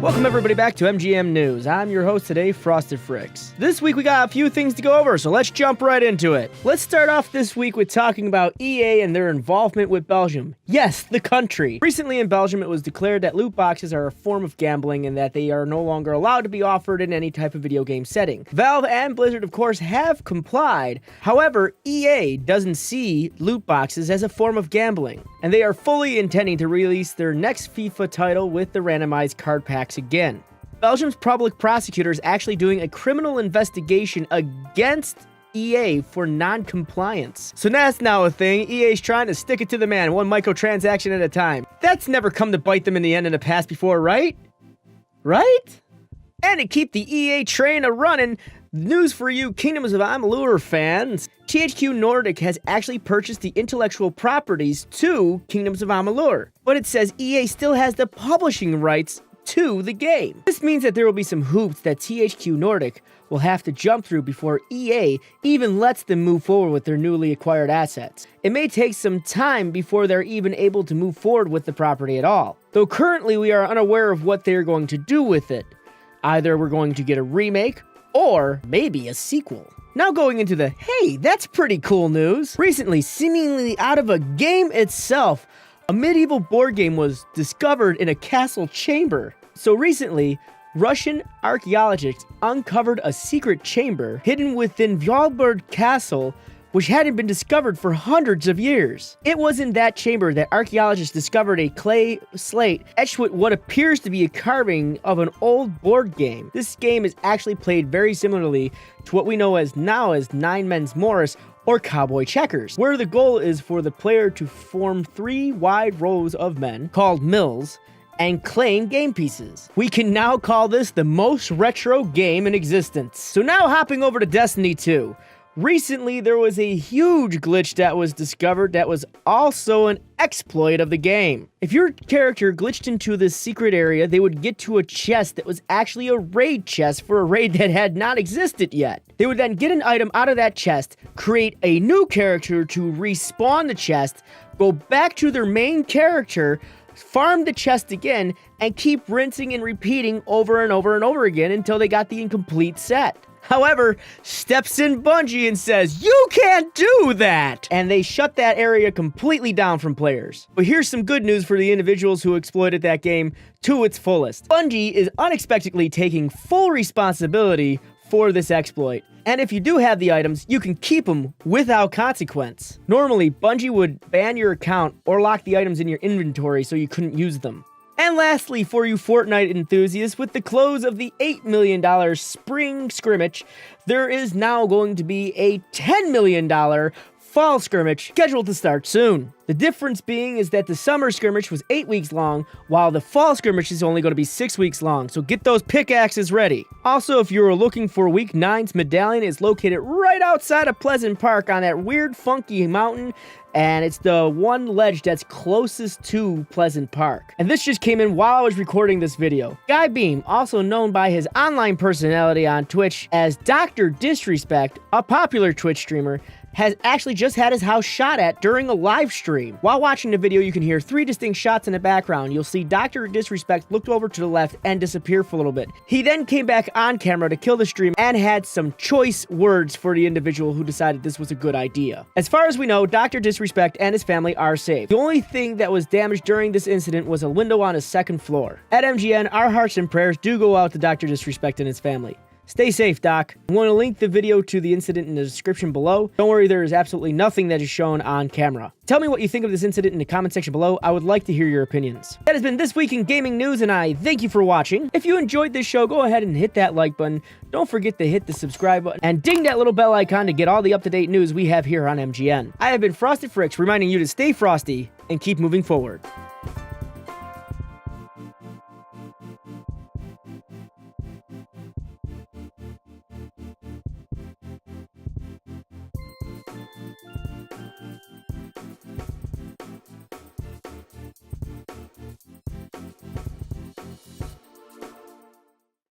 Welcome everybody back to MGN News. I'm your host today, Frosted Fricks. This week we got a few things to go over, so let's jump right into it. Let's start off this week with talking about EA and their involvement with Belgium. Yes, the country. Recently in Belgium, it was declared that loot boxes are a form of gambling and that they are no longer allowed to be offered in any type of video game setting. Valve and Blizzard, of course, have complied. However, EA doesn't see loot boxes as a form of gambling, and they are fully intending to release their next FIFA title with the randomized card packs again. Belgium's public prosecutor is actually doing a criminal investigation against EA for non-compliance. So that's now a thing. EA's trying to stick it to the man, one microtransaction at a time. That's never come to bite them in the end in the past before, right? Right? And to keep the EA train a-running, news for you Kingdoms of Amalur fans. THQ Nordic has actually purchased the intellectual properties to Kingdoms of Amalur, but it says EA still has the publishing rights to the game. This means that there will be some hoops that THQ Nordic will have to jump through before EA even lets them move forward with their newly acquired assets. It may take some time before they're even able to move forward with the property at all, though currently we are unaware of what they're going to do with it. Either we're going to get a remake, or maybe a sequel. Now going into the, hey, that's pretty cool news. Recently, seemingly out of a game itself, a medieval board game was discovered in a castle chamber. So recently, Russian archaeologists uncovered a secret chamber hidden within Valborg Castle, which hadn't been discovered for hundreds of years. It was in that chamber that archaeologists discovered a clay slate etched with what appears to be a carving of an old board game. This game is actually played very similarly to what we know as now as Nine Men's Morris or Cowboy Checkers, where the goal is for the player to form 3 wide rows of men, called mills, and claim game pieces. We can now call this the most retro game in existence. So now hopping over to Destiny 2. Recently, there was a huge glitch that was discovered that was also an exploit of the game. If your character glitched into this secret area, they would get to a chest that was actually a raid chest for a raid that had not existed yet. They would then get an item out of that chest, create a new character to respawn the chest, go back to their main character, farm the chest again, and keep rinsing and repeating over and over and over again until they got the incomplete set. However, steps in Bungie and says, you can't do that! And they shut that area completely down from players. But here's some good news for the individuals who exploited that game to its fullest. Bungie is unexpectedly taking full responsibility for this exploit. And if you do have the items, you can keep them without consequence. Normally, Bungie would ban your account or lock the items in your inventory so you couldn't use them. And lastly, for you Fortnite enthusiasts, with the close of the $8 million spring skirmish, there is now going to be a $10 million fall skirmish scheduled to start soon. The difference being is that the summer skirmish was 8 weeks long, while the fall skirmish is only going to be 6 weeks long, so get those pickaxes ready. Also, if you're looking for Week 9's medallion, it's located right outside of Pleasant Park on that weird funky mountain, and it's the one ledge that's closest to Pleasant Park. And this just came in while I was recording this video. Guy Beam, also known by his online personality on Twitch as Dr. Disrespect, a popular Twitch streamer, has actually just had his house shot at during a live stream. While watching the video, you can hear 3 distinct shots in the background. You'll see Dr. Disrespect looked over to the left and disappear for a little bit. He then came back on camera to kill the stream and had some choice words for the individual who decided this was a good idea. As far as we know, Dr. Disrespect and his family are safe. The only thing that was damaged during this incident was a window on his 2nd floor. At MGN, our hearts and prayers do go out to Dr. Disrespect and his family. Stay safe, Doc. I'm going to link the video to the incident in the description below. Don't worry, there is absolutely nothing that is shown on camera. Tell me what you think of this incident in the comment section below. I would like to hear your opinions. That has been This Week in Gaming News, and I thank you for watching. If you enjoyed this show, go ahead and hit that like button. Don't forget to hit the subscribe button and ding that little bell icon to get all the up-to-date news we have here on MGN. I have been Frosted Fricks, reminding you to stay frosty and keep moving forward.